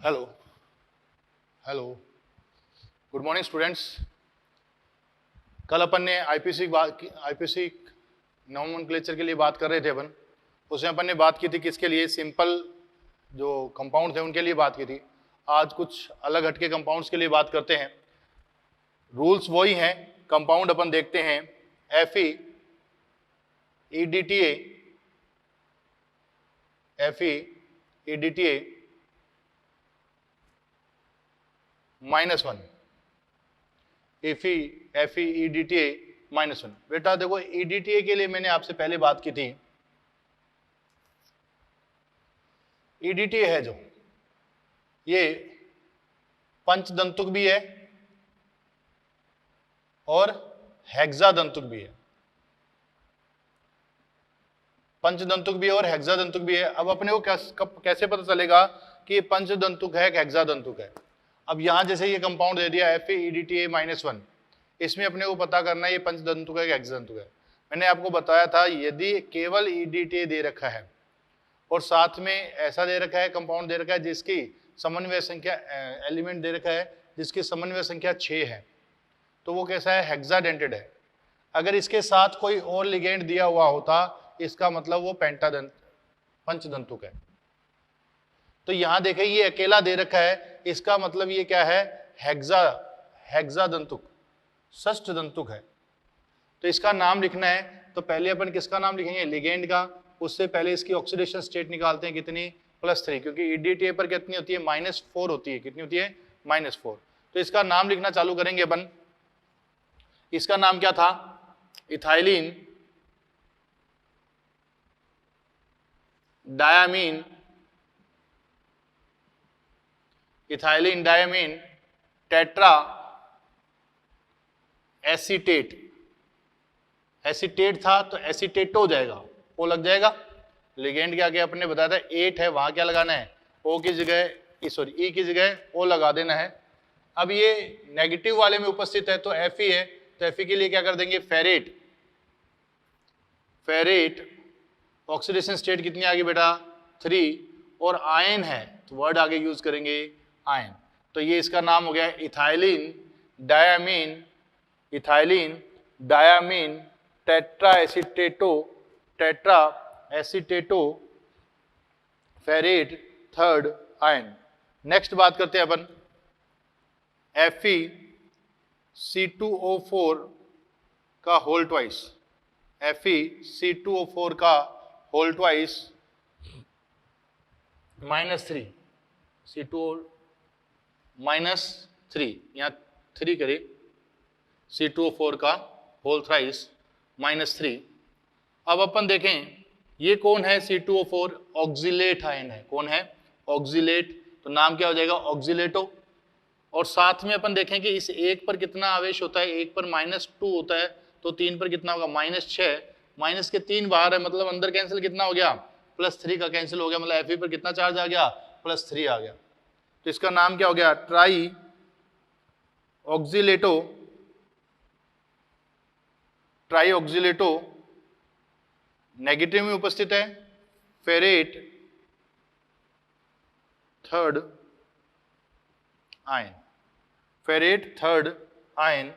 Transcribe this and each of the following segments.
Hello hello good morning students. कल अपन ने IPC nomenclature के लिए बात कर रहे थे अपन। उसमें अपन ने बात की थी किसके लिए, सिंपल जो कंपाउंड थे उनके लिए बात की थी। आज कुछ अलग हटके कंपाउंड्स के लिए बात करते हैं। रूल्स वही हैं, कंपाउंड अपन देखते हैं Fe EDTA -1 Fe EDTA -1। बेटा देखो EDTA के लिए मैंने आपसे पहले बात की थी। EDTA है जो ये पंचदंतुक भी है और हेक्सादंतुक भी है। पंचदंतुक भी है और हेक्सादंतुक भी है। अब अपने को कैसे पता चलेगा कि ये पंचदंतुक है कि हेक्सादंतुक है? अब यहां जैसे ये कंपाउंड दे दिया Fe EDTA -1, इसमें अपने को पता करना है ये पंचदंतुक है कि हेक्सादंतुक है। मैंने आपको बताया था यदि केवल EDTA दे रखा है और साथ में ऐसा दे रखा है, कंपाउंड दे रखा है जिसकी समन्वय संख्या, एलिमेंट दे रखा है जिसकी समन्वय संख्या 6 है, तो वो कैसा है, हेक्साडेंटेड है। अगर इसके साथ कोई और लिगेंड दिया हुआ होता इसका मतलब वो पंचदंतुक है। तो यहां देखें ये अकेला दे रखा है, इसका मतलब ये क्या है, हेक्सादंतुक, षष्ठदंतुक है। तो इसका नाम लिखना है तो पहले अपन किसका नाम लिखेंगे, लिगेंड का। उससे पहले इसकी ऑक्सीडेशन स्टेट निकालते हैं, कितनी, +3, क्योंकि EDTA पर कितनी होती है, -4 होती है। कितनी होती है, -4। तो इसका नाम लिखना चालू करेंगे अपन। इसका नाम क्या था, ethylene diamine, ethylene diamine tetra acetate. Acetate था तो एसीटेटो हो जाएगा, ओ लग जाएगा। लिगेंड के आगे अपने बताया था 8 है, वहां क्या लगाना है, ओ की जगह, सॉरी ई की जगह ओ लगा देना है। अब ये नेगेटिव वाले में उपस्थित है तो Fe है, तो Fe के लिए क्या कर देंगे, फेरेट। फेरेट ऑक्सीडेशन स्टेट कितनी आ गई बेटा, 3, और आयन है तो वर्ड आगे यूज करेंगे आयन। तो ये इसका नाम हो गया ethylene diamine tetra acetato ferrate 3rd ion. Next बात करते हैं अपन FeC2O4 का होल ट्वाइस। FeC2O4 का होल ट्वाइस -3, C2O -3, यहाँ 3 करें, C2O4 का होल थ्राइस -3। अब अपन देखें ये कौन है, C2O4 ऑक्जिलेट आयन है। कौन है, ऑक्जिलेट, तो नाम क्या हो जाएगा, ऑक्जिलेटो। और साथ में अपन देखें कि इस एक पर कितना आवेश होता है, एक पर -2 होता है, तो 3 पर कितना होगा, -6। माइनस के 3 बाहर है, मतलब अंदर कैंसिल कितना हो गया, +3 का कैंसिल हो गया, मतलब Fe पर कितना चार्ज आ गया, +3 आ गया। तो इसका नाम क्या हो गया, ट्राई ऑक्जिलेटो। नेगेटिव में उपस्थित है, फेरेट 3rd आयन, फेरेट 3rd आयन।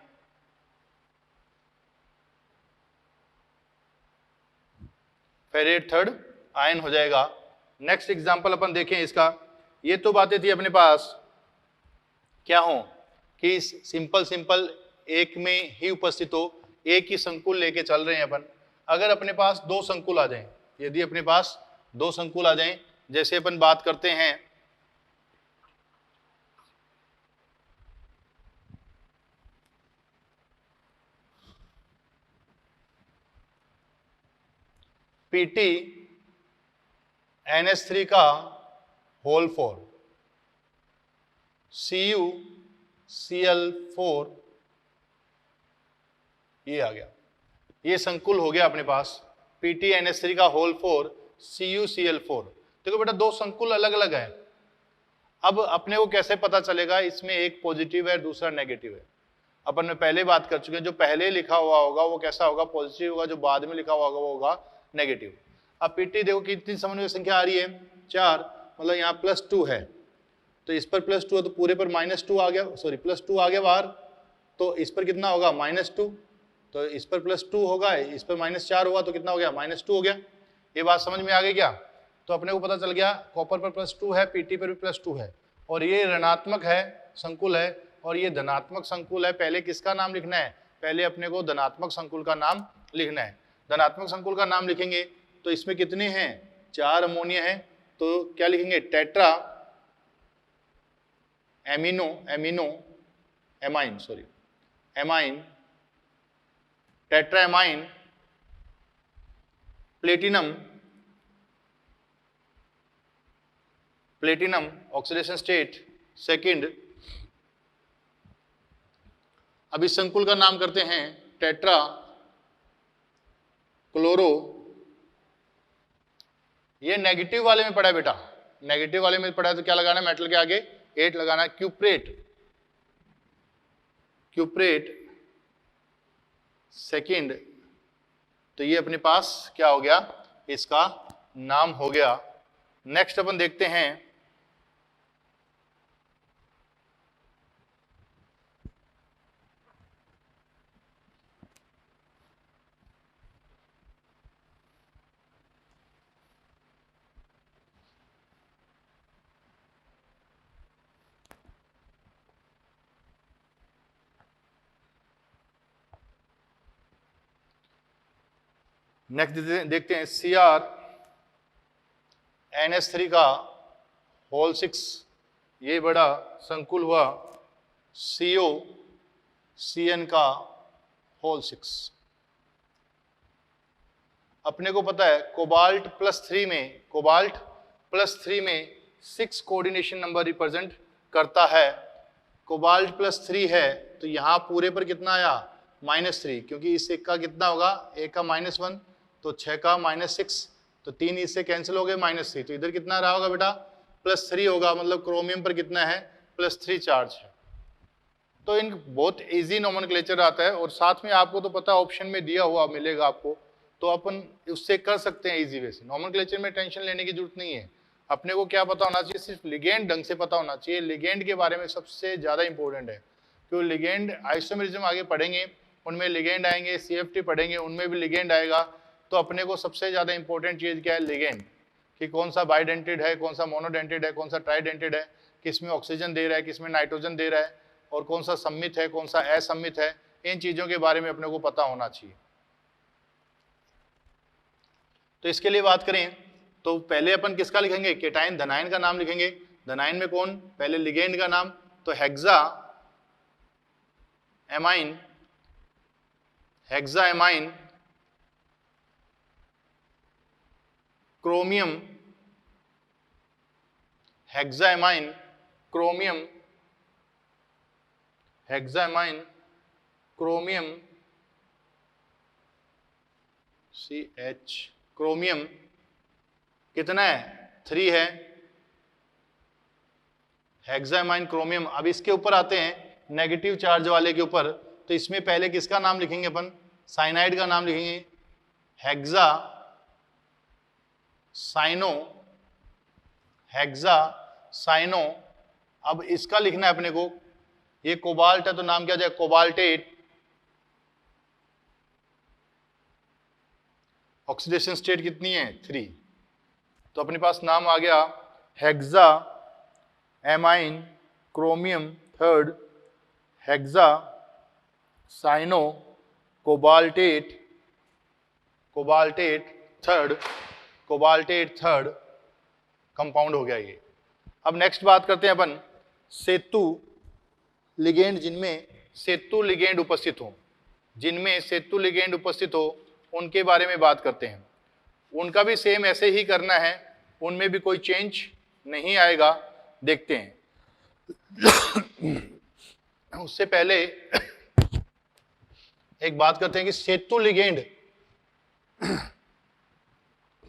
फेरेट 3rd आयन हो जाएगा। नेक्स्ट एग्जांपल अपन देखें इसका। ये तो बातें थी अपने पास क्या हो कि सिंपल एक में ही उपस्थित हो, एक ही संकुल लेके चल रहे हैं अपन। अगर अपने पास 2 संकुल आ जाएं, यदि अपने पास 2 संकुल आ जाएं, जैसे अपन बात करते हैं PT NH3 का होल 4, CuCl4, ये आ गया, ये संकुल हो गया अपने पास PT NH3 का होल 4 CuCl4। देखो बेटा 2 संकुल अलग अलग है। अब अपने को कैसे पता चलेगा, इसमें एक पॉजिटिव है दूसरा नेगेटिव है। अपन में पहले बात कर चुके हैं, जो पहले लिखा हुआ होगा वो कैसा होगा, पॉजिटिव होगा, जो बाद में लिखा हुआ होगा वो होगा नेगेटिव। अब पीटी देखो कितनी समन्वय संख्या आ रही है, 4, मतलब यहाँ +2 है, तो इस पर +2 है तो पूरे पर -2 आ गया, सॉरी +2 आ गया बाहर, तो इस पर कितना होगा -2, तो इस पर +2 होगा, इस पर -4 होगा तो कितना हो गया -2 हो गया। ये बात समझ में आ गई क्या? तो अपने को पता चल गया कॉपर पर +2 है, पीटी पर भी +2 है, और ये ऋणात्मक है संकुल है और ये धनात्मक संकुल है। पहले किसका नाम लिखना है? पहले अपने को धनात्मक संकुल का नाम लिखना है। धनात्मक संकुल का नाम लिखेंगे तो इसमें कितने हैं? 4 अमोनिया है, तो क्या लिखेंगे? Tetra amine, tetra amine, platinum oxidation state second. अब इस संकुल का नाम करते हैं टेट्रा क्लोरो। ये नेगेटिव वाले में पड़ा है बेटा, नेगेटिव वाले में पड़ा है तो क्या लगाना है? मेटल के आगे 8 लगाना है। क्यूप्रेट सेकंड, तो ये अपने पास क्या हो गया? इसका नाम हो गया। नेक्स्ट अपन देखते हैं देखते हैं CrNH3 का होल 6, ये बड़ा संकुल हुआ COCN का होल 6। अपने को पता है कोबाल्ट प्लस 3 में 6 कोऑर्डिनेशन नंबर रिप्रेजेंट करता है। कोबाल्ट +3 है तो यहाँ पूरे पर कितना आया? -3, क्योंकि इस एक का कितना होगा? एक का -1, तो 6 का -6, तो 3 इससे कैंसिल हो गए -3, तो इधर कितना रहा होगा बेटा? +3 होगा, मतलब क्रोमियम पर कितना है? +3 चार्ज है। तो इन बहुत इजी नोमेनक्लेचर आता है, और साथ में आपको तो पता ऑप्शन में दिया हुआ मिलेगा आपको, तो अपन उससे कर सकते हैं इजी वे से। नोमेनक्लेचर में टेंशन लेने की जरूरत नहीं है। अपने को क्या पता होना चाहिए? सिर्फ लिगेंड ढंग से पता होना चाहिए। लिगेंड के बारे में सबसे ज्यादा इंपॉर्टेंट है, क्योंकि लिगेंड आइसोमेरिज्म आगे पढ़ेंगे उनमें लिगेंड आएंगे, CFT पढ़ेंगे उनमें भी लिगेंड आएगा। तो अपने को सबसे ज्यादा इंपॉर्टेंट चीज क्या है? लिगेंड, कि कौन सा बाइडेंटेड है, कौन सा मोनोडेंटेड है, कौन सा ट्राइडेंटेड है, किस में ऑक्सीजन दे रहा है, किस में नाइट्रोजन दे रहा है, और कौन सा सम्मित है, कौन सा असम्मित है। इन चीजों के बारे में अपने को पता होना चाहिए। तो इसके लिए बात करें तो पहले अपन किसका लिखेंगे? केटाइन धनायन का नाम लिखेंगे। धनायन में कौन? पहले लिगेंड का नाम, तो hexa amine chromium, hexammine chromium CH, chromium कितना है? 3 है, हेक्सामाइन क्रोमियम। अब इसके ऊपर आते हैं नेगेटिव चार्ज वाले के ऊपर, तो इसमें पहले किसका नाम लिखेंगे अपन? साइनाइड का नाम लिखेंगे, हेक्सा साइनो। अब इसका लिखना है अपने को, ये कोबाल्ट है तो नाम क्या जाए? कोबाल्टेट। ऑक्सीडेशन स्टेट कितनी है? 3, तो अपने पास नाम आ गया hexa amine chromium third, hexa cyano cobaltate third compound हो गया ये। अब नेक्स्ट बात करते हैं अपन सेतु लिगेंड, जिनमें सेतु लिगेंड उपस्थित हो, उनके बारे में बात करते हैं। उनका भी सेम ऐसे ही करना है, उनमें भी कोई चेंज नहीं आएगा। देखते हैं उससे पहले एक बात करते हैं कि सेतु लिगेंड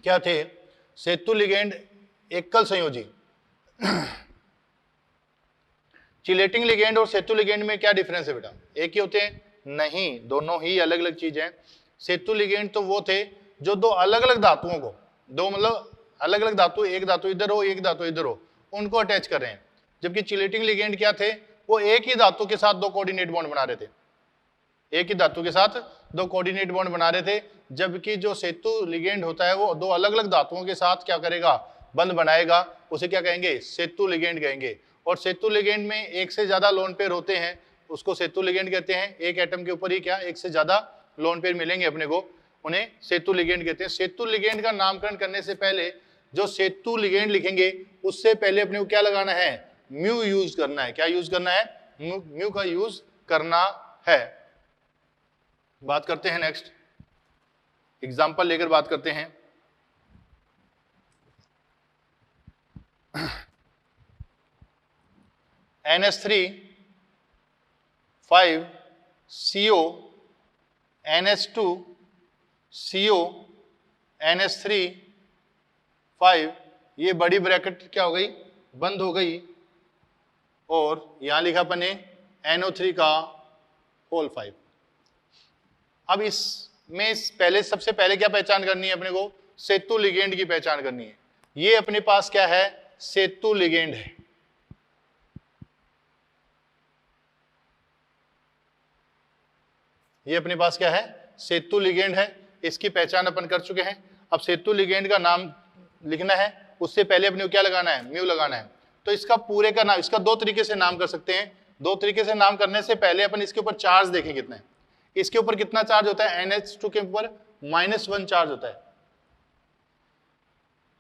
क्या थे? सेतु लिगेंड एकल संयोजी। चिलेटिंग लिगेंड और सेतु लिगेंड में क्या डिफरेंस है बेटा? एक ही होते हैं? नहीं, दोनों ही अलग अलग चीज हैं। सेतु लिगेंड तो वो थे जो दो अलग अलग धातुओं को, दो मतलब अलग अलग धातु, एक धातु इधर हो एक धातु इधर हो, उनको अटैच कर रहे हैं। जबकि चिलेटिंग लिगेंड क्या थे, वो एक ही धातु के साथ दो कोऑर्डिनेट बॉन्ड बना रहे थे, एक ही धातु के साथ दो कोऑर्डिनेट बॉन्ड बना रहे थे। जबकि जो सेतु लिगेंड होता है वो दो अलग अलग धातुओं के साथ क्या करेगा, बंध बनाएगा, उसे क्या कहेंगे, सेतु लिगेंड कहेंगे। और सेतु लिगेंड में एक से ज्यादा लोन पेयर होते हैं, उसको सेतु लिगेंड कहते हैं। एक एटम के ऊपर ही क्या एक से ज्यादा लोन पेयर मिलेंगे अपने को, उन्हें सेतु लिगेंड कहते हैं। सेतु लिगेंड का नामकरण करने से पहले जो सेतु लिगेंड लिखेंगे उससे पहले अपने को क्या लगाना है, म्यू यूज करना है। क्या यूज करना है, म्यू का यूज करना है। बात करते हैं नेक्स्ट एग्जांपल लेकर बात करते हैं। NH3 5 CO NH2 CO NH3 5, ये बड़ी ब्रैकेट क्या हो गई, बंद हो गई, और यहां लिखा अपने NO3 का होल 5। अब इसमें पहले सबसे पहले क्या पहचान करनी है अपने को, सेतु लिगेंड की पहचान करनी है। ये अपने पास क्या है, सेतु लिगेंड है। ये अपने पास क्या है, सेतु लिगेंड है। इसकी पहचान अपन कर चुके हैं। अब सेतु लिगेंड का नाम लिखना है, उससे पहले अपने को क्या लगाना है, म्यू लगाना है। तो इसका पूरे का नाम, इसका दो तरीके से नाम कर सकते हैं। दो तरीके से नाम करने से पहले अपन इसके ऊपर चार्ज देखें कितना है। इसके ऊपर कितना चार्ज होता है, NH2 के ऊपर -1 चार्ज होता है।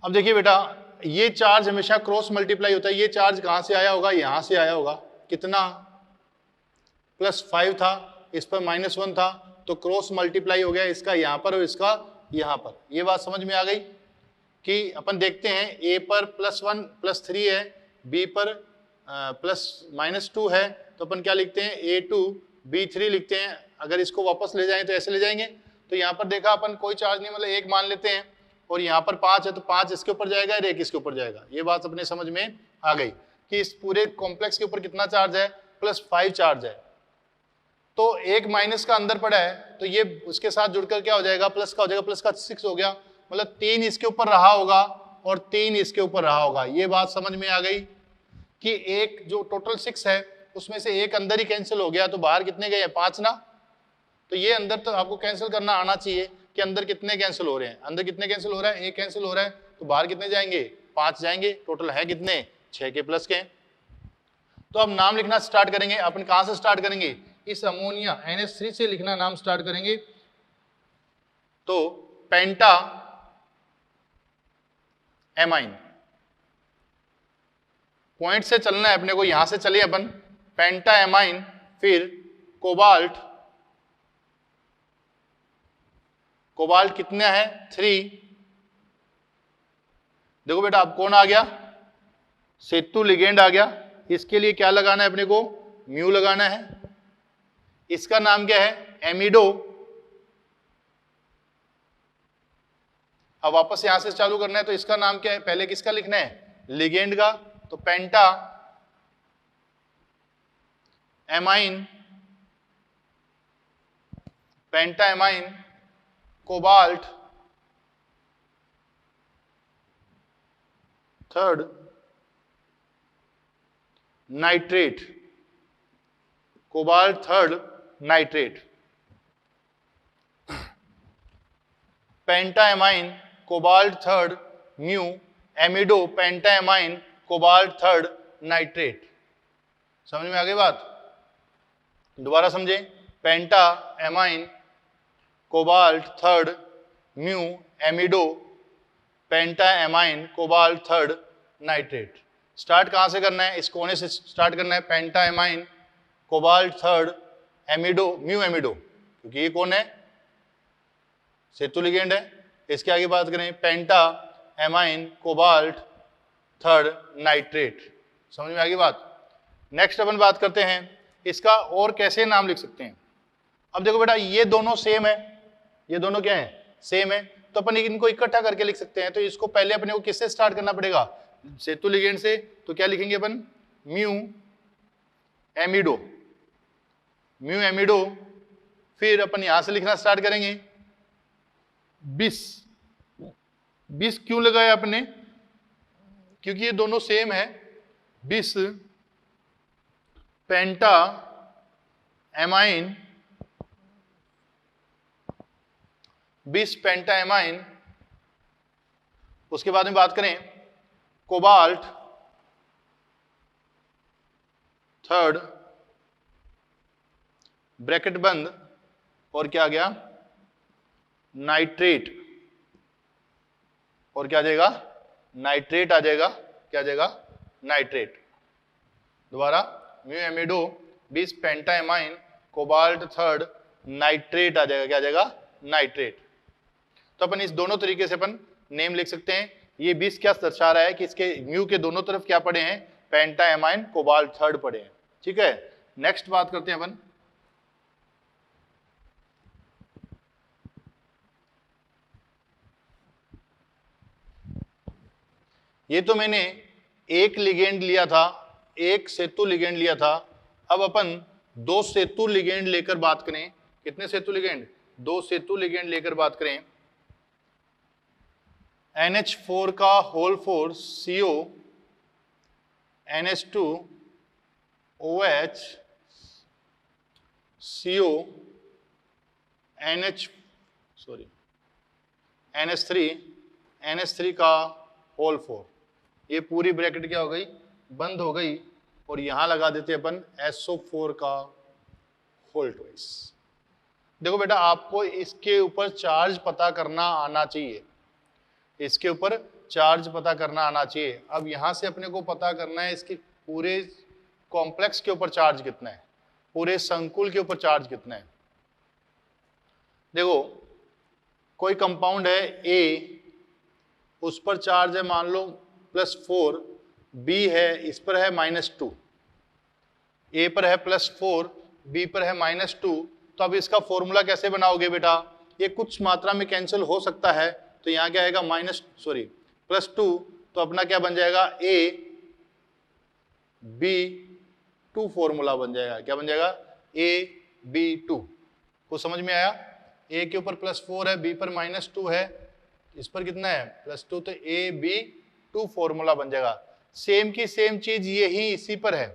अब देखिए बेटा, ये चार्ज हमेशा क्रॉस मल्टीप्लाई होता है। ये चार्ज कहां से आया होगा, यहां से आया होगा। कितना, +5 था, इस पर -1 था, तो क्रॉस मल्टीप्लाई हो गया इसका यहां पर और इसका यहां पर। ये बात समझ में आ गई कि अपन देखते हैं A पर +1 +3 है, B पर +-2 है, तो अपन क्या लिखते हैं, A2 B3 लिखते हैं। अगर इसको वापस ले जाएं तो ऐसे ले जाएंगे। तो यहाँ पर देखा अपन कोई चार्ज नहीं, मतलब 1 मान लेते हैं, और यहाँ पर 5 है तो 5 इसके ऊपर जाएगा और 1 इसके ऊपर जाएगा। ये बात अपने समझ में आ गई कि इस पूरे कॉम्प्लेक्स के ऊपर कितना चार्ज है, +5 चार्ज है। तो एक माइनस का अंदर पड़ा है, तो ये उसके साथ जुड़कर क्या हो जाएगा, प्लस का हो जाएगा, प्लस का 6 हो गया। मतलब 3 इसके ऊपर रहा होगा और 3 इसके ऊपर रहा होगा। ये बात समझ में आ गई कि एक जो टोटल 6 है उसमें से एक अंदर ही कैंसिल हो गया, तो बाहर कितने गए, 5 ना। तो ये अंदर तो आपको कैंसिल करना आना चाहिए कि अंदर कितने कैंसिल हो रहे हैं। अंदर कितने कैंसिल हो रहा है, 1 कैंसिल हो रहा है, तो बाहर कितने जाएंगे, 5 जाएंगे। टोटल है कितने, 6 के प्लस के। तो अब नाम लिखना स्टार्ट करेंगे। अपन कहां से स्टार्ट करेंगे, इस अमोनिया NH3 से लिखना नाम स्टार्ट करेंगे। तो पेंटा एमाइन, पॉइंट से चलना है अपने को, यहां से चलिए अपन, पेंटा एमाइन, फिर कोबाल्ट, कोबाल्ट कितना है, 3। देखो बेटा अब कौन आ गया, सेतु लिगेंड आ गया। इसके लिए क्या लगाना है अपने को, म्यू लगाना है। इसका नाम क्या है, एमिडो। अब वापस यहां से चालू करना है, तो इसका नाम क्या है, पहले किसका लिखना है, लिगेंड का। तो penta ammine, penta ammine cobalt, third nitrate, cobalt third nitrate, pentaammine cobalt third mu, amido pentaammine cobalt third nitrate. समझ में आ गई बात, दोबारा समझें, pentaammine cobalt third mu, amido pentaammine cobalt third nitrate. Start कहां से करना है, इस कोने से स्टार्ट करना है, पेंटाएमाइन कोबाल्ट थर्ड एमिडो म्यू एमिडो, क्योंकि ये कौन है, सेतु लिगेंड है। इसके आगे बात करें, पेंटा एमाइन कोबाल्ट थर्ड नाइट्रेट। समझ में आ गई बात। नेक्स्ट अपन बात करते हैं इसका और कैसे नाम लिख सकते हैं। अब देखो बेटा ये दोनों सेम है, ये दोनों क्या है, सेम है, तो अपन इनको इकट्ठा करके लिख सकते हैं। तो इसको पहले अपने को किससे स्टार्ट करना पड़ेगा, सेतु लिगेंड से। तो क्या लिखेंगे अपन, म्यू एमिडो, म्यू एमिडो, फिर अपन यहां से लिखना स्टार्ट करेंगे बिस। बिस क्यों लगाया आपने, क्योंकि ये दोनों सेम है, बिस पेंटा एमाइन, बिस पेंटा एमाइन। उसके बाद में बात करें कोबाल्ट थर्ड, ब्रैकेट बंद, और क्या आ गया नाइट्रेट, और क्या आ जाएगा नाइट्रेट आ जाएगा, क्या आ जाएगा नाइट्रेट। दोबारा म्यू एमिडो बिस पेंटा एमाइन कोबाल्ट थर्ड नाइट्रेट आ जाएगा, क्या आ जाएगा नाइट्रेट। तो अपन इस दोनों तरीके से अपन नेम लिख सकते हैं। ये 20 क्या दर्शा रहा है कि इसके म्यू के दोनों तरफ क्या पड़े हैं, पेंटा एमाइन कोबाल्ट थर्ड पड़े हैं। ठीक है, नेक्स्ट बात करते हैं अपन ये तो मैंने एक लिगेंड लिया था, एक सेतु लिगेंड लिया था। अब अपन दो सेतु लिगेंड लेकर बात करें। कितने सेतु लिगेंड, दो सेतु लिगेंड लेकर बात करें। NH4 का whole 4 CO NH2 OH CO NH3 का होल 4, ये पूरी ब्रैकेट क्या हो गई बंद हो गई, और यहां लगा देते अपन SO4 का होल ट्वाइस। देखो बेटा, आपको इसके ऊपर चार्ज पता करना आना चाहिए, इसके ऊपर चार्ज पता करना आना चाहिए। अब यहां से अपने को पता करना है इसके पूरे कॉम्प्लेक्स के ऊपर चार्ज कितना है, पूरे संकुल के ऊपर चार्ज कितना है। देखो कोई कंपाउंड है A, उस पर चार्ज है मान लो +4, B है इस पर है -2, A पर है +4, B पर है -2। तो अब इसका फॉर्मूला कैसे बनाओगे बेटा, ये कुछ मात्रा में कैंसिल हो सकता है, तो यहाँ क्या आएगा +2, तो अपना क्या बन जाएगा AB2 फॉर्मूला बन जाएगा। क्या बन जाएगा AB2। कुछ समझ में आया, A के ऊपर +4 है, B पर -2 है, इस पर कितना है +2, तो AB2 फॉर्मूला बन जाएगा। सेम की सेम चीज यही इसी पर है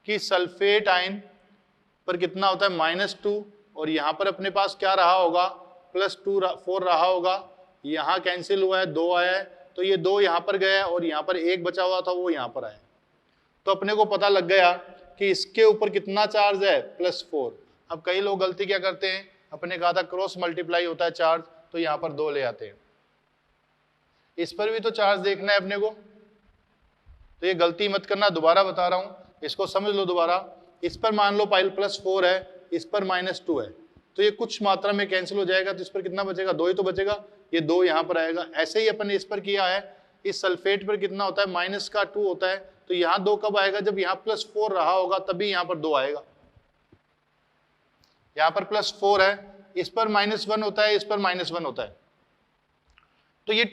कि सल्फेट आयन पर कितना होता है -2, और यहां पर अपने पास क्या रहा होगा +4 रहा होगा, यहां कैंसिल हुआ है 2 आया है, तो ये 2 यहां पर गया और यहां पर 1 बचा हुआ था वो यहां पर आया। तो अपने को पता लग गया कि इसके ऊपर कितना चार्ज है +4। अब कई लोग गलती क्या करते हैं, अपने कहा था क्रॉस मल्टीप्लाई होता है चार्ज, तो यहां पर 2 ले आते हैं। इस पर भी तो चार्ज देखना है अपने को, तो ये गलती मत करना, दोबारा बता रहा हूं, इसको समझ लो दोबारा। इस पर मान लो पाइल +4 है, इस पर -2 है, तो ये कुछ मात्रा में कैंसिल हो जाएगा, तो इस पर कितना बचेगा 2 ही तो बचेगा, ये 2 यहां पर आएगा। ऐसे ही अपन ने इस पर किया है, इस सल्फेट पर कितना होता है -2 होता है, तो यहां 2 कब आएगा, जब यहां +4 रहा होगा तभी यहां पर 2 आएगा। यहां पर +4 है, इस पर -1 होता है, इस पर -1 होता है, तो ये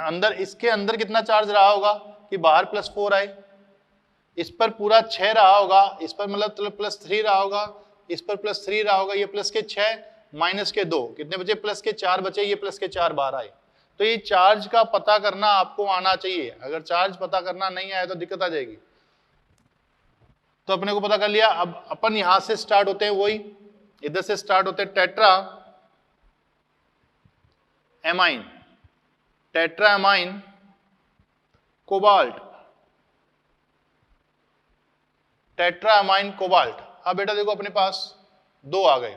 अंदर इसके अंदर कितना चार्ज रहा होगा कि बाहर +4 आए, इस पर पूरा 6 रहा होगा, इस पर मतलब +3 रहा होगा, इस पर +3 रहा होगा, ये +6 -2 कितने बचे, +4 बचे, ये +4 बाहर आए। तो ये चार्ज का पता करना आपको आना चाहिए, अगर चार्ज पता करना नहीं आया तो दिक्कत आ जाएगी। तो अपने को पता कर लिया। अब अपन यहां से स्टार्ट होते हैं, वही इधर से स्टार्ट होते हैं, tetra ammine cobalt, tetra amine cobalt. अब बेटा देखो अपने पास 2 आ गए,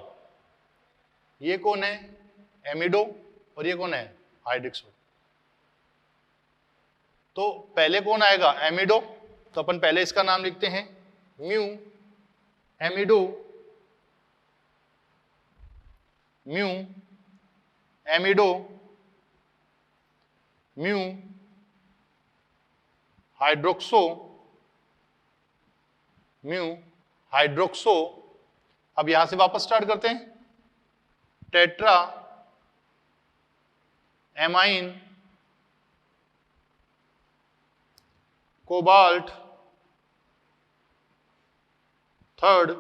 ये कौन है एमिडो और ये कौन है हाइड्रोक्सो। तो पहले कौन आएगा एमिडो, तो अपन पहले इसका नाम लिखते हैं mu amido, mu amido, mu hydroxo, mu hydroxo. अब यहां से वापस स्टार्ट करते हैं, टेट्रा एमाइन कोबाल्ट थर्ड,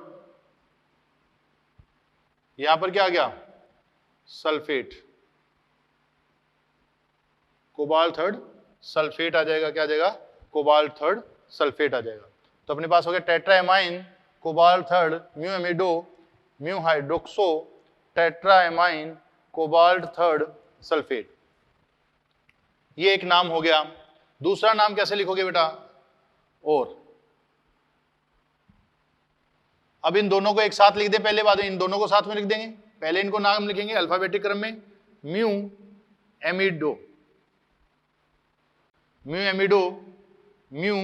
यहां पर क्या आ गया सल्फेट, कोबाल्ट थर्ड सल्फेट आ जाएगा, क्या आ जाएगा कोबाल्ट थर्ड सल्फेट आ जाएगा। तो अपने पास हो गया tetra ammine cobalt third, mu amido, mu hydroxo, tetraammine, cobalt third sulphate. ये एक नाम हो गया। दूसरा नाम कैसे लिखोगे बेटा? और। अब इन दोनों को एक साथ लिख दे, पहले बाद में इन दोनों को साथ में लिख देंगे। पहले इनको नाम लिखेंगे अल्फाबेटिक क्रम में, mu amido, mu amido, mu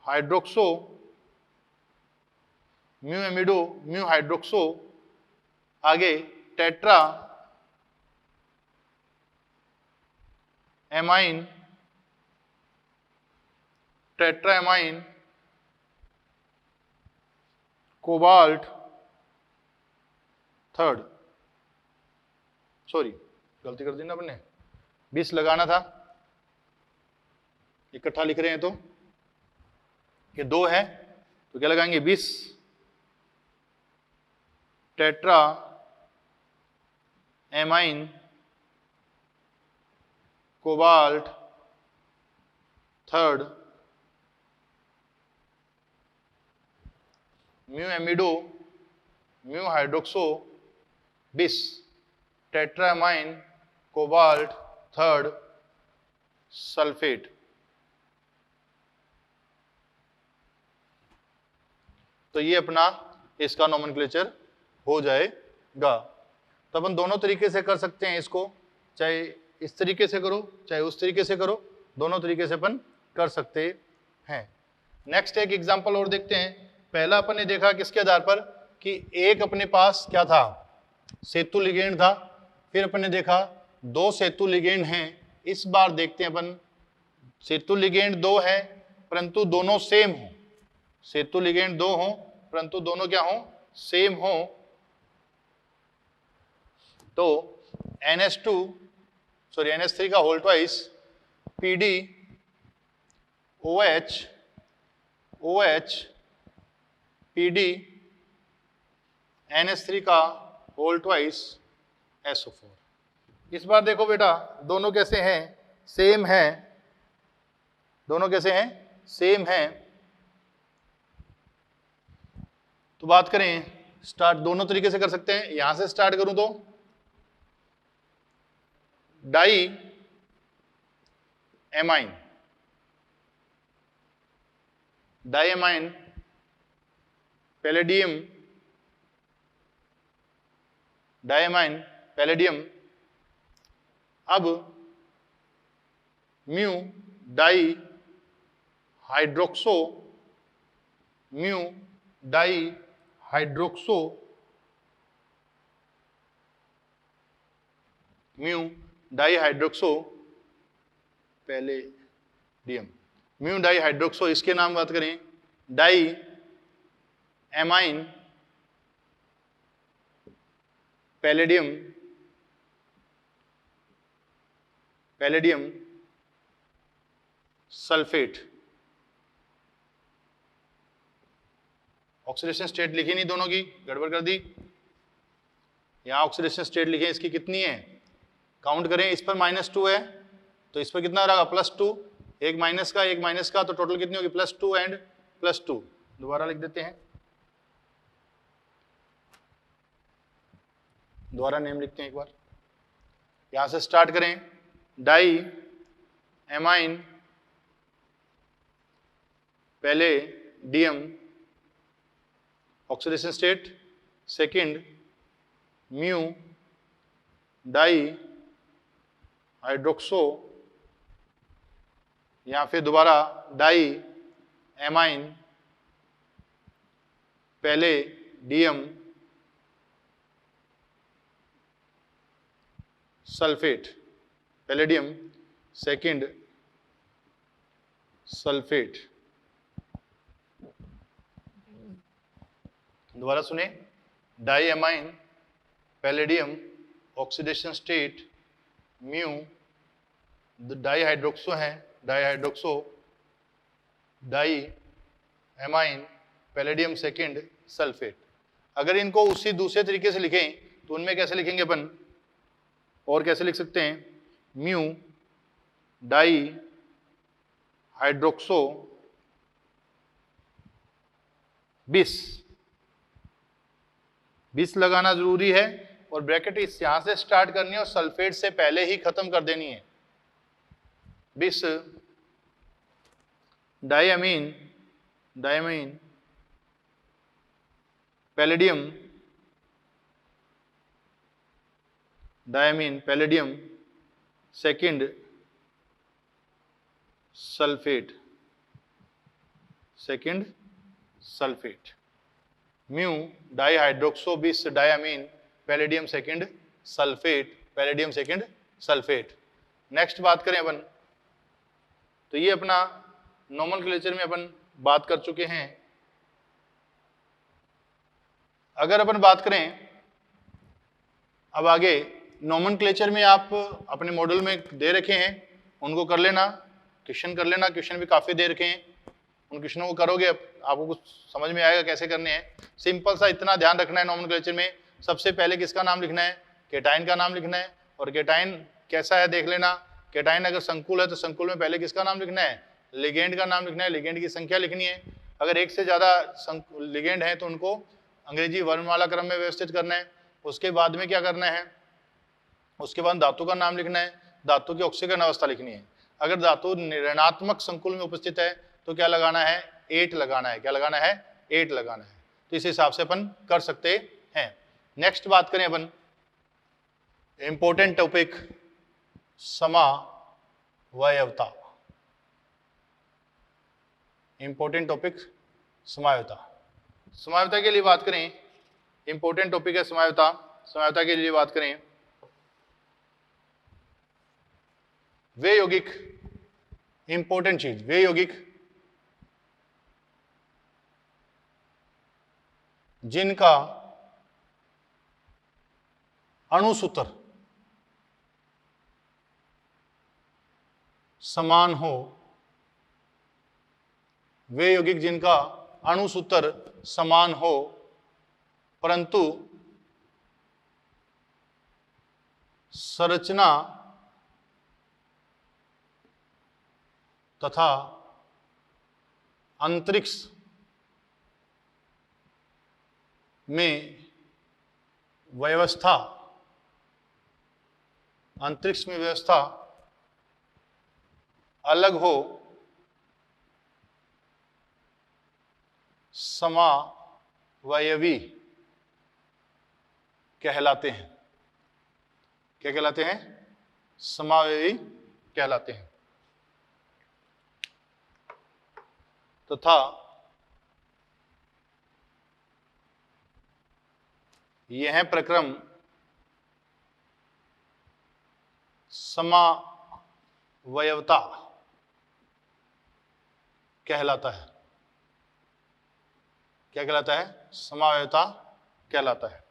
hydroxo, mu amido, mu hydroxo, आगे tetra ammine, tetraammine, cobalt third, sorry गलती कर दी ना अपने, 20 लगाना था, इकट्ठा लिख रहे हैं तो ये 2 है तो क्या लगाएंगे 20, tetra ammine, cobalt third, mu amido, mu hydroxo, 20, tetraammine, cobalt third sulphate. तो ये अपना इसका नोमेनक्लेचर हो जाएगा। तो अपन दोनों तरीके से कर सकते हैं इसको, चाहे इस तरीके से करो चाहे उस तरीके से करो, दोनों तरीके से अपन कर सकते हैं। नेक्स्ट एक एग्जांपल और देखते हैं। पहला अपन ने देखा किसके आधार पर कि एक अपने पास क्या था, सेतु लिगेंड था। फिर अपन ने देखा 2 सेतु लिगेंड हैं। इस बार देखते हैं अपन सेतु लिगेंड 2 है परंतु दोनों सेम हो, सेतु लिगेंड 2 हो परंतु दोनों क्या हो, सेम हो। तो NH3 का whole twice PD OH OH PD NH3 का होल ट्वाइस SO4। इस बार देखो बेटा दोनों कैसे हैं, सेम हैं, दोनों कैसे हैं, सेम हैं। तो बात करें स्टार्ट, दोनों तरीके से कर सकते हैं। यहां से स्टार्ट करूं तो di ammine, di ammine palladium, diammine palladium. अब mu di hydroxo, mu di hydroxo, mu di hydroxo palladium, mu di hydroxo. इसके नाम बात करें di ammine palladium, palladium sulphate. Oxidation state लिखी नहीं दोनों की, गड़बड़ कर दी। यहां ऑक्सीडेशन स्टेट लिखे, इसकी कितनी है काउंट करें। इस पर -2 है तो इस पर कितना रहेगा +2, एक माइनस का तो टोटल कितनी होगी +2 एंड +2। दोबारा लिख देते हैं, दोबारा नेम लिखते हैं एक बार। यहां से स्टार्ट करें di ammine palladium, oxidation state second mu di hydroxo, यहां फिर दोबारा di ammine palladium sulphate, palladium second sulphate. दोबारा सुने, di ammine palladium oxidation state mu, di hydroxo है, di hydroxo di ammine palladium second sulphate. अगर इनको उसी दूसरे तरीके से लिखें तो उनमें कैसे लिखेंगे अपन, और कैसे लिख सकते हैं, म्यू डाई हाइड्रोक्सो 20 लगाना जरूरी है और ब्रैकेट इस यहां से स्टार्ट करनी है और सल्फेट से पहले ही खत्म कर देनी है। 20 diammine palladium second sulphate mu dihydroxo 20 diammine palladium second sulphate. Next बात करें अपन, तो ये अपना नोमेनक्लेचर में अपन बात कर चुके हैं। अगर अपन बात करें अब आगे, नोमेनक्लेचर में आप अपने मॉडल में दे रखे हैं, उनको कर लेना, क्वेश्चन कर लेना, क्वेश्चन भी काफी दे रखे हैं, उन क्वेश्चनों को करोगे आपको कुछ समझ में आएगा कैसे करने हैं। सिंपल सा इतना ध्यान रखना है नोमेनक्लेचर में, सबसे पहले किसका नाम लिखना है, केटाइन का नाम लिखना है, और केटाइन कैसा है देख लेना। केटाइन अगर संकुल है तो संकुल में पहले किसका नाम लिखना है, लिगेंड का नाम लिखना है, लिगेंड की संख्या लिखनी है। अगर एक से ज्यादा लिगेंड है तो उनको अंग्रेजी वर्णमाला क्रम में व्यवस्थित करना है। उसके बाद में क्या करना है, उसके बाद धातु का नाम लिखना है, धातु की ऑक्सीकरण अवस्था लिखनी है। अगर धातु ऋणात्मक संकुल में उपस्थित है तो क्या लगाना है, 8 लगाना है। क्या लगाना है, 8 लगाना है। तो इस हिसाब से अपन कर सकते हैं। नेक्स्ट बात करें अपन, इंपॉर्टेंट टॉपिक समावयवता। इंपॉर्टेंट टॉपिक समावयवता के लिए बात करें, इंपॉर्टेंट टॉपिक है समावयवता के लिए बात करें, वे यौगिक, इंपॉर्टेंट चीज, वे यौगिक जिनका अणुसूत्र समान हो, वे यौगिक जिनका अणुसूत्र समान हो परंतु संरचना तथा अंतरिक्ष में व्यवस्था अलग हो, समावयवी कहलाते हैं। क्या कहलाते हैं, समावयवी कहलाते हैं। तथा यह प्रक्रम समावयवता कहलाता है। क्या कहलाता है, समावयवता कहलाता है,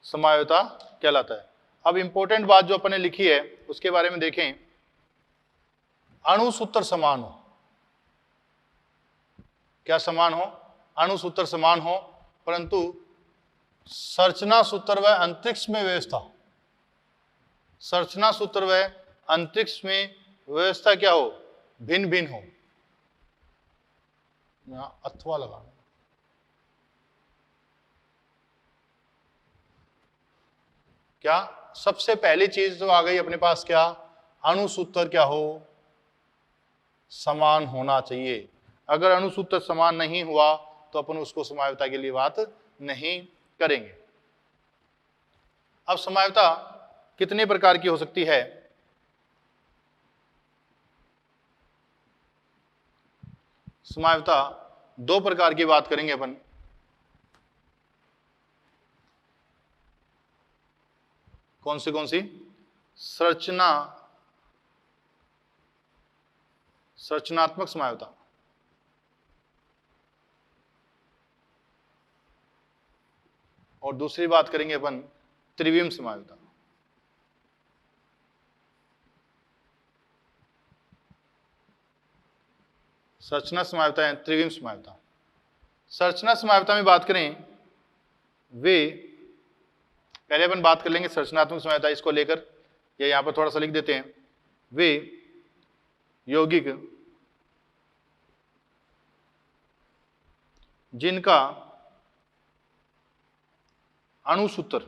समावयवता कहलाता है। अब इंपॉर्टेंट बात जो अपने लिखी है उसके बारे में देखें, अणुसूत्र समान हो। क्या समान हो, अणुसूत्र समान हो परंतु संरचना सूत्र व अंतरिक्ष में व्यवस्था, संरचना सूत्र व अंतरिक्ष में व्यवस्था क्या हो, भिन्न भिन्न हो। यहां अथवा लगाना, क्या सबसे पहली चीज तो आ गई अपने पास, क्या अणुसूत्र क्या हो, समान होना चाहिए। अगर अणुसूत्र समान नहीं हुआ तो अपन उसको समावयवता के लिए बात नहीं करेंगे। अब समावयवता कितने प्रकार की हो सकती है, समावयवता 2 प्रकार की बात करेंगे अपन। कौन सी संरचनात्मक समावयवता और दूसरी बात करेंगे अपन त्रिविम समावयवता। संरचना समावयवता है, त्रिविम समावयवता। संरचना समावयवता में बात करें, वे पहले अपन बात कर लेंगे संरचनात्मक समावयवता, इसको लेकर या यहां पर थोड़ा सा लिख देते हैं। वे यौगिक जिनका अणुसूत्र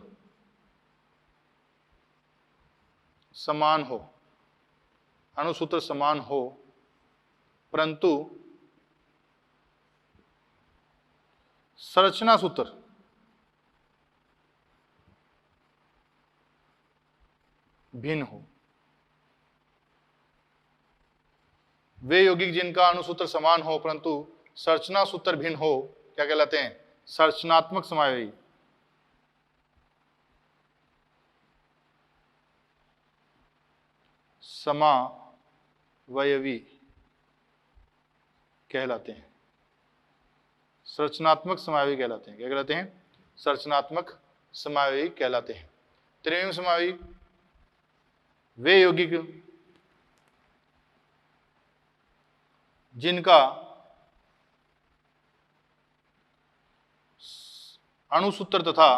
समान हो, अणुसूत्र समान हो, परंतु संरचना सूत्र भिन्न हो। वे यौगिक जिनका अणुसूत्र समान हो परंतु संरचना सूत्र भिन्न हो क्या कहलाते हैं? संरचनात्मक समावयवी। समावयवी कहलाते हैं, संरचनात्मक समावयवी कहलाते हैं। क्या कहलाते हैं? संरचनात्मक समावयवी कहलाते हैं। त्रिविम समावयवी वे यौगिक जिनका अणुसूत्र तथा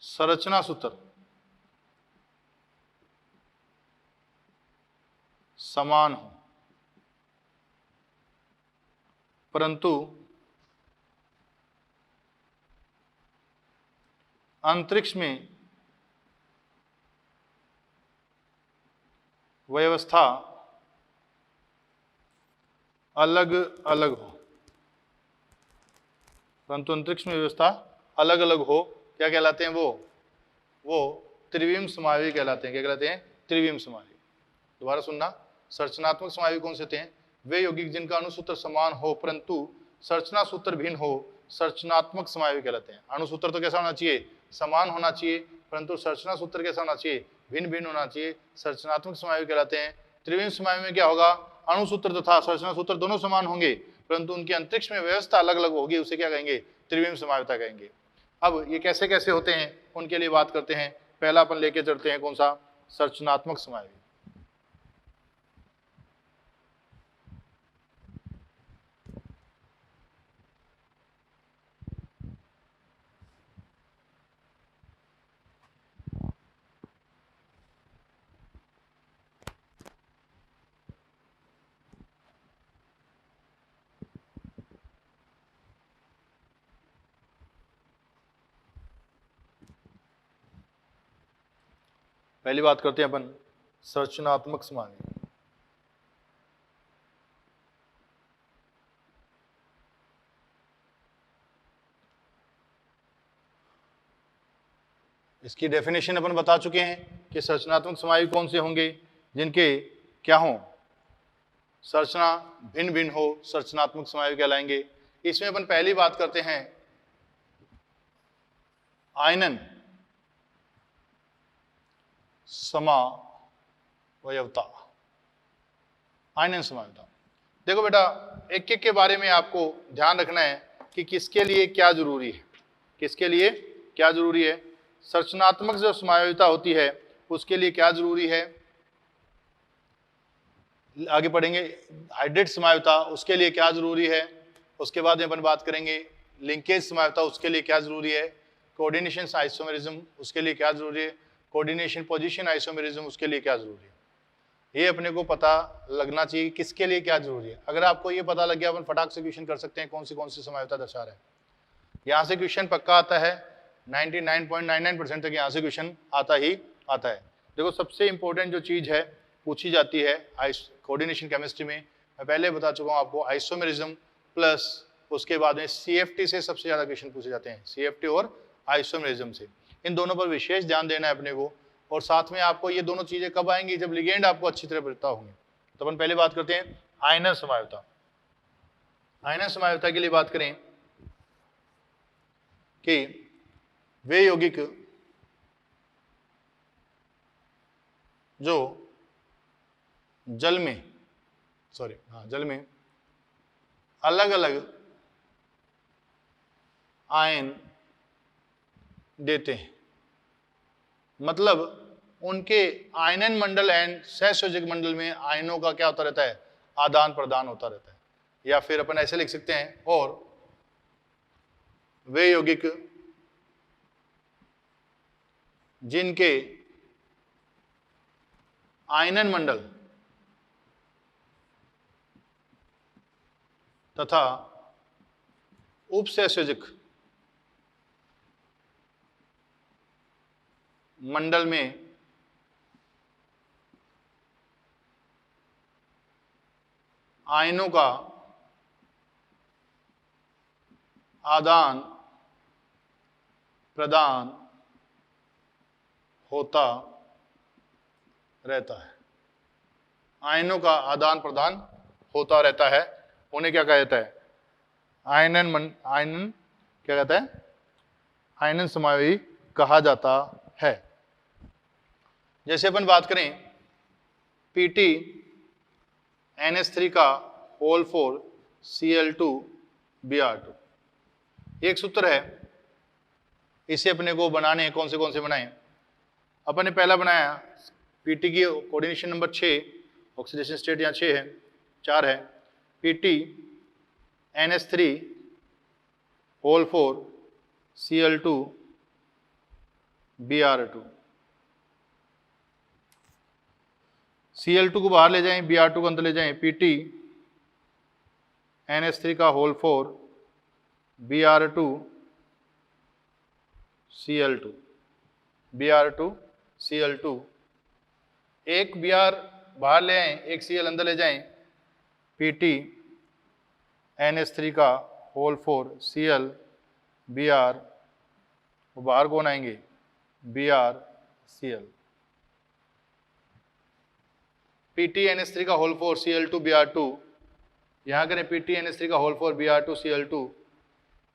संरचना सूत्र समान हो, परंतु अंतरिक्ष में व्यवस्था अलग अलग हो, परंतु अंतरिक्ष में व्यवस्था अलग अलग हो, क्या कहलाते हैं? वो त्रिविम समावयवी कहलाते हैं। क्या कहलाते हैं? त्रिविम समावयवी। दोबारा सुनना, संरचनात्मक समावयवी कौन से होते हैं? वे यौगिक जिनका अणुसूत्र समान हो परंतु संरचना सूत्र भिन्न हो, संरचनात्मक समावयवी कहलाते हैं। अणुसूत्र तो कैसा होना चाहिए? समान होना चाहिए, परंतु संरचना सूत्र कैसा होना चाहिए? भिन्न भिन्न होना चाहिए, संरचनात्मक समावयवी कहलाते हैं। त्रिविम समावयवी में क्या होगा? अणुसूत्र तथा संरचना सूत्र दोनों समान होंगे, परंतु उनके अंतरिक्ष में व्यवस्था अलग अलग होगी, उसे क्या कहेंगे? त्रिविम समावयविता कहेंगे। अब ये कैसे कैसे होते हैं उनके लिए बात करते हैं। पहला अपन लेके चलते हैं, कौन सा? संरचनात्मक समावयवी। पहली बात करते हैं अपन संरचनात्मक समावयवी। इसकी डेफिनेशन अपन बता चुके हैं कि संरचनात्मक समावयवी कौन से होंगे? जिनके क्या हो? संरचना भिन्न भिन्न हो, संरचनात्मक समावयवी कहलाएंगे। इसमें अपन पहली बात करते हैं आयनन समावयवता। आयनन समावयवता, देखो बेटा, एक एक के बारे में आपको ध्यान रखना है कि किसके लिए क्या जरूरी है, किसके लिए क्या जरूरी है। संरचनात्मक जो समावयवता होती है उसके लिए क्या जरूरी है, आगे पढ़ेंगे। हाइड्रेट समावयवता, उसके लिए क्या जरूरी है। उसके बाद में अपन बात करेंगे लिंकेज समावयवता, उसके लिए क्या जरूरी है। कोऑर्डिनेशन आइसोमेरिज्म, उसके लिए क्या जरूरी है। कोऑर्डिनेशन पोजीशन आइसोमेरिज्म, उसके लिए क्या जरूरी है। ये अपने को पता लगना चाहिए किसके लिए क्या जरूरी है। अगर आपको ये पता लग गया, अपन फटाक से क्वेश्चन कर सकते हैं कौन सी समावयवता दर्शा रहा है। यहाँ से क्वेश्चन पक्का आता है, 99.99% तक यहाँ से क्वेश्चन आता ही आता है। देखो, सबसे इंपॉर्टेंट जो चीज है पूछी जाती है कोऑर्डिनेशन केमिस्ट्री में, मैं पहले बता चुका हूँ आपको, आइसोमेरिज्म प्लस उसके बाद में CFT से सबसे ज्यादा क्वेश्चन पूछे जाते हैं, CFT और आइसोमेरिज्म से। इन दोनों पर विशेष ध्यान देना है अपने को। और साथ में आपको ये दोनों चीजें कब आएंगी? जब लिगेंड आपको अच्छी तरह पता होंगे। तो अपन पहले बात करते हैं आयनन समावयवता। आयनन समावयवता के लिए बात करें कि वे यौगिक जो जल में अलग अलग आयन देते हैं, मतलब उनके आयनन मंडल एंड सहसंयोजक मंडल में आयनों का क्या होता रहता है? आदान प्रदान होता रहता है। या फिर अपन ऐसे लिख सकते हैं, और वे यौगिक जिनके आयनन मंडल तथा उपसंयोजक मंडल में आयनों का आदान प्रदान होता रहता है। आयनों का आदान प्रदान होता रहता है, उन्हें क्या कहा जाता है? आयनन क्या कहता है? आयनन समावयवी कहा जाता है। जैसे अपन बात करें Pt NH3 का होल 4 Cl2 Br2, एक सूत्र है, इसे अपने को बनाने हैं। कौन से बनाए? अपन ने पहला बनाया Pt की कोऑर्डिनेशन नंबर 6, ऑक्सीडेशन स्टेट यहाँ 6 है, 4 है। Pt NH3 whole 4 Cl2 Br2, Cl2 को बाहर ले जाएं, Br2 को अंदर ले जाएं। Pt NH3 का whole 4 Br2 Cl2 Br2 Cl2, एक Br बाहर ले आएं, एक Cl अंदर ले जाएं। Pt NH3 का होल 4 Cl Br, वो बाहर कौन आएंगे? Br Cl। Pt NH3 का होल 4 Cl2 Br2, यहाँ करें Pt NH3 का होल 4 Br2 Cl2,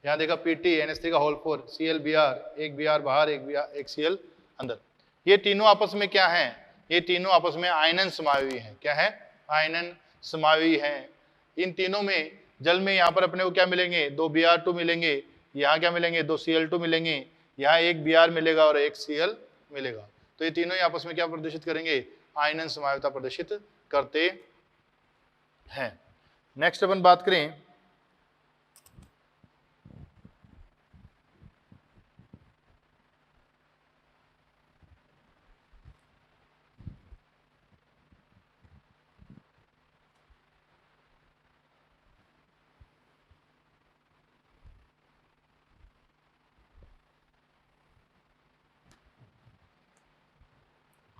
यहाँ देखा Pt NH3 का होल 4 Cl Br, एक Br बाहर, एक Cl अंदर। ये तीनों आपस में क्या हैं? ये तीनों आपस में आयनन समावयवी हैं। क्या है? आयनन समावयवी हैं। इन तीनों में जल में यहाँ पर अपने को क्या मिलेंगे? 2 Br2 मिलेंगे, यहाँ क्या मिलेंगे? 2 Cl2 मिलेंगे, यहाँ एक Br मिलेगा और एक Cl मिलेगा। तो ये तीनों ही आपस में क्या प्रदर्शित करेंगे? आयनन समावयवता प्रदर्शित करते हैं। नेक्स्ट अपन बात करें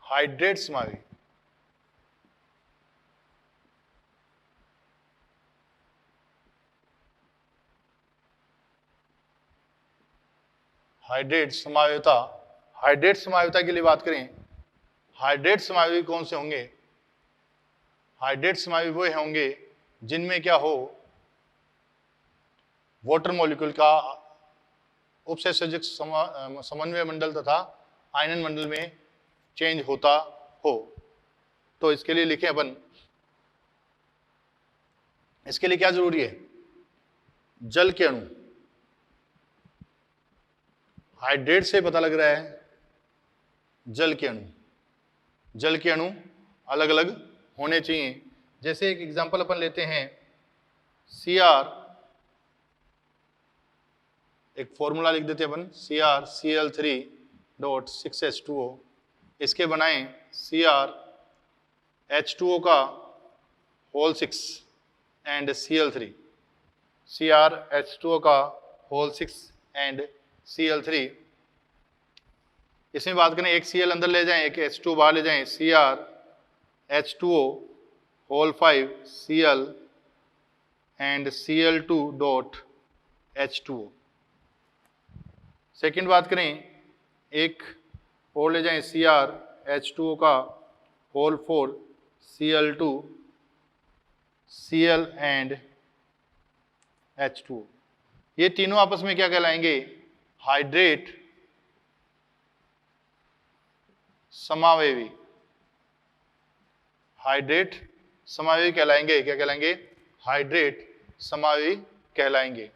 हाइड्रेट समावयवी। हाइड्रेट समावयवता, हाइड्रेट समावयवता के लिए बात करें, हाइड्रेट समावयवी कौन से होंगे? हाइड्रेट समावयवी वो होंगे जिनमें क्या हो? वाटर मॉलिक्यूल का उपसंयोजक समन्वय मंडल तथा आयनन मंडल में चेंज होता हो। तो इसके लिए लिखें अपन, इसके लिए क्या जरूरी है? जल के अणु, हाइड्रेट से पता लग रहा है जल के अणु, जल के अणु अलग अलग होने चाहिए। जैसे एक एग्जांपल अपन लेते हैं, Cr, एक फॉर्मूला लिख देते हैं अपन, CrCl3.6H2O, इसके बनाएं Cr H2O का whole 6 and Cl3, Cr H2O का होल 6 एंड Cl3। इसमें बात करें, एक Cl अंदर ले जाएं, एक H2O बाहर ले जाएं, Cr H2O whole 5 Cl and Cl2.H2O। Second बात करें, एक और ले जाएं, Cr H2O का whole 4 Cl2 Cl and H2O। ये तीनों आपस में क्या कहलाएंगे? हाइड्रेट समावयवी, हाइड्रेट समावयवी कहलाएंगे। क्या कहलाएंगे? हाइड्रेट समावयवी कहलाएंगे।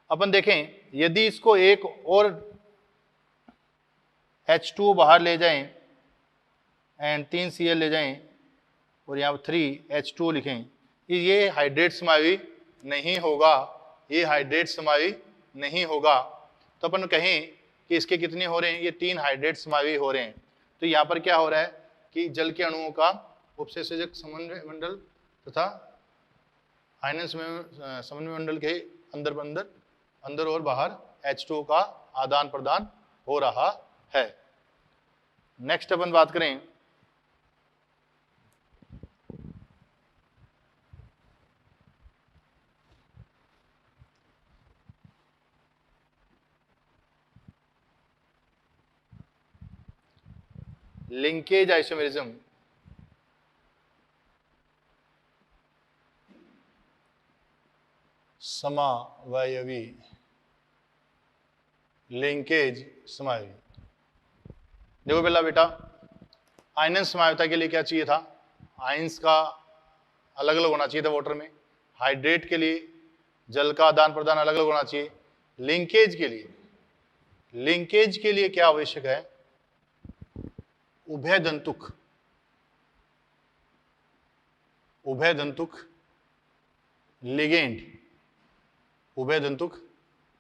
अपन देखें, यदि इसको एक और H2O बाहर ले जाएं एंड 3 Cl ले जाएं और यहाँ 3 H2O लिखें, ये हाइड्रेट समावयवी नहीं होगा, ये हाइड्रेट समावयवी नहीं होगा। तो अपन कहें कि इसके कितने हो रहे हैं? ये 3 हाइड्रेट समावयवी हो रहे हैं। तो यहाँ पर क्या हो रहा है कि जल के अणुओं का उपसंयोजक समन्वय मंडल तथा आयनन समन्वय मंडल के अंदर और बाहर H2O का आदान प्रदान हो रहा है। नेक्स्ट अपन बात करें लिंकेज आइसोमेरिज्म। समावयवी लिंकेज समावयवी। देखो पहला बेटा, आयनन समावयता के लिए क्या चाहिए था? आयंस का अलग अलग होना चाहिए था वाटर में। हाइड्रेट के लिए जल का आदान प्रदान अलग अलग होना चाहिए। लिंकेज के लिए क्या आवश्यक है? उभयदंतुक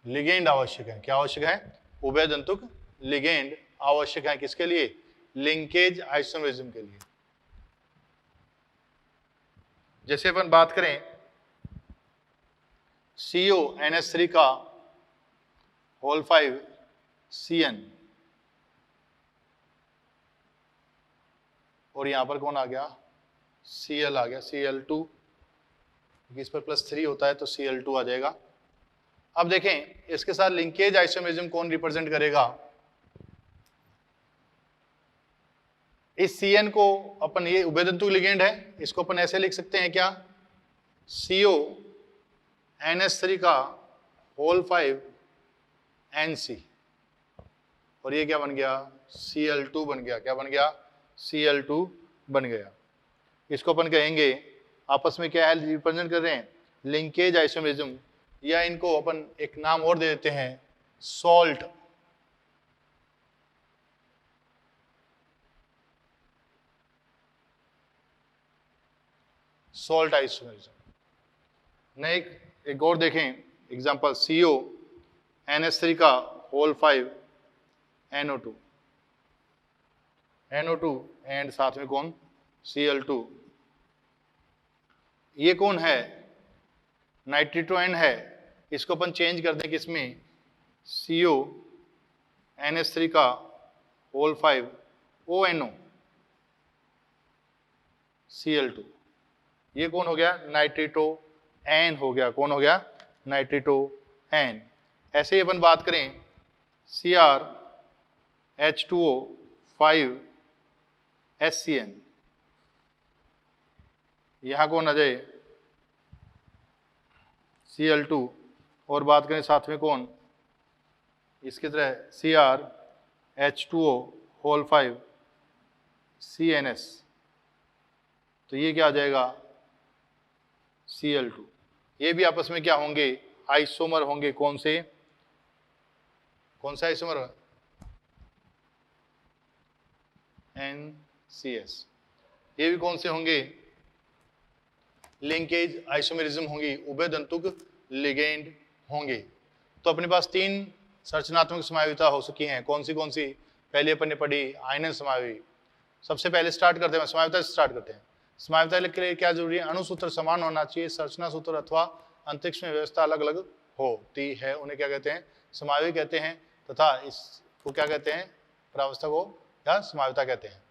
लिगेंड आवश्यक है। क्या आवश्यक है? उभयदंतुक लिगेंड आवश्यक है। किसके लिए? लिंकेज आइसोमेरिज्म के लिए। जैसे अपन बात करें CONH3 का होल 5 CN, और यहां पर कौन आ गया? Cl आ गया, Cl2। इस पर +3 होता है तो Cl2 आ जाएगा। अब देखें इसके साथ लिंकेज आइसोमेरिज्म कौन रिप्रेजेंट करेगा? इस Cn को अपन, ये उभयदंतुक लिगेंड है, इसको अपन ऐसे लिख सकते हैं क्या? CONH3 का होल 5 NC, और ये क्या बन गया? Cl2 बन गया। क्या बन गया? Cl2 बन गया। इसको अपन कहेंगे, आपस में क्या है रिप्रेजेंट कर रहे हैं? लिंकेज आइसोमेरिज्म, या इनको अपन एक नाम और दे देते हैं, सॉल्ट आइसोमेरिज्म। नहीं, एक और देखें एग्जांपल, CONH3 का होल 5 NO2 एंड साथ में कौन? Cl2। ये कौन है? नाइट्रिटोएन है। इसको अपन चेंज कर दें किसमें? CONH3 का होल 5 ONO Cl2। ये कौन हो गया? नाइट्रिटोएन हो गया। कौन हो गया? नाइट्रिटोएन। ऐसे ही अपन बात करें CrH2O 5 SCN, यहां कौन आ जाए? Cl2, और बात करें साथ में कौन? इसकी तरह CrH2O होल 5 CNS, तो ये क्या आ जाएगा? Cl2। ये भी आपस में क्या होंगे? आइसोमर होंगे। कौन से आइसोमर? NCS। ये भी कौन से होंगे? लिंकेज आइसोमेरिज्म होंगी, उभयदंतुक लिगेंड होंगे। तो अपने पास 3 संरचनात्मक समावयिता हो सकी हैं। कौन सी? पहले अपन ने पढ़ी आयनन समावयवी। सबसे पहले स्टार्ट करते हैं, समावयिता से स्टार्ट करते हैं। समावयिता के लिए क्या जरूरी है? अणुसूत्र समान होना चाहिए, संरचना सूत्र अथवा अंतरिक्ष में व्यवस्था अलग अलग होती है, उन्हें क्या कहते हैं? समावयवी कहते हैं, तथा इसको क्या कहते हैं? प्रावस्था को क्या समावयिता कहते हैं।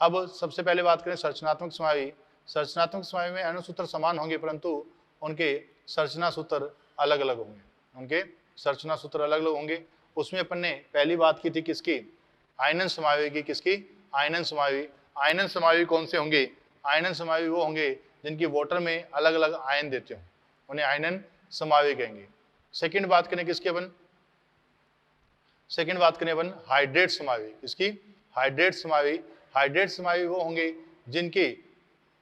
अब सबसे पहले बात करें संरचनात्मक समावयवी। संरचनात्मक समावयवी में अणुसूत्र समान होंगे, परंतु उनके संरचना सूत्र अलग अलग होंगे। उसमें अपन ने पहली बात की थी किसकी? आयनन समावयवी की। किसकी? आयनन समावयवी। आयनन समावयवी कौन से होंगे? आयनन समावयवी वो होंगे जिनकी वाटर में अलग अलग आयन देते हो, उन्हें आयनन समावयवी कहेंगे। सेकंड बात करें किसकी अपन? हाइड्रेट समावयवी। किसकी? हाइड्रेट समावयवी वो होंगे जिनकी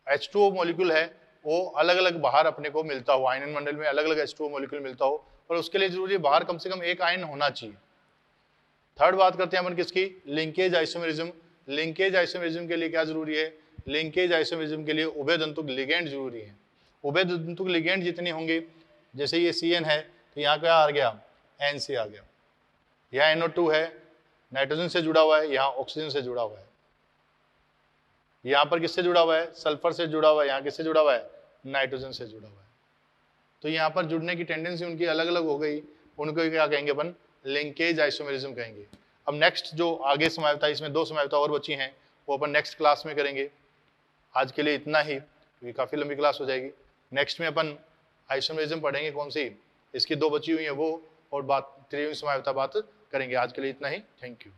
H2O मॉलिक्यूल है वो अलग अलग बाहर अपने को मिलता हो, आयनन मंडल में अलग अलग H2O मॉलिक्यूल मिलता हो, और उसके लिए जरूरी बाहर कम से कम एक आयन होना चाहिए। थर्ड बात करते हैं अपन किसकी? Linkage isomerism. लिंकेज आइसोमेरिज्म के लिए क्या जरूरी है? लिंकेज आइसोमेरिज्म के लिए उभयदंतुक लिगेंड जरूरी है। उभयदंतुक लिगेंड जितने होंगे, जैसे ये CN है तो यहाँ क्या आ गया? NC आ गया। यहाँ NO2 है, नाइट्रोजन से जुड़ा हुआ है, यहाँ ऑक्सीजन से जुड़ा हुआ है। यहाँ पर किससे जुड़ा हुआ है? सल्फर से जुड़ा हुआ है। यहाँ किससे जुड़ा हुआ है? नाइट्रोजन से जुड़ा हुआ है। तो यहाँ पर जुड़ने की टेंडेंसी उनकी अलग अलग हो गई, उनको क्या कहेंगे अपन, लिंकेज आइसोमेरिज्म कहेंगे। अब नेक्स्ट जो आगे समानता, इसमें 2 समानता और बची हैं, वो अपन नेक्स्ट क्लास में करेंगे। आज के लिए इतना ही, क्योंकि काफ़ी लंबी क्लास हो जाएगी। नेक्स्ट में अपन आइसोमेरिज्म पढ़ेंगे, कौन सी, इसकी 2 बची हुई है वो, और बात 3वीं समानता बात करेंगे। आज के लिए इतना ही, थैंक यू।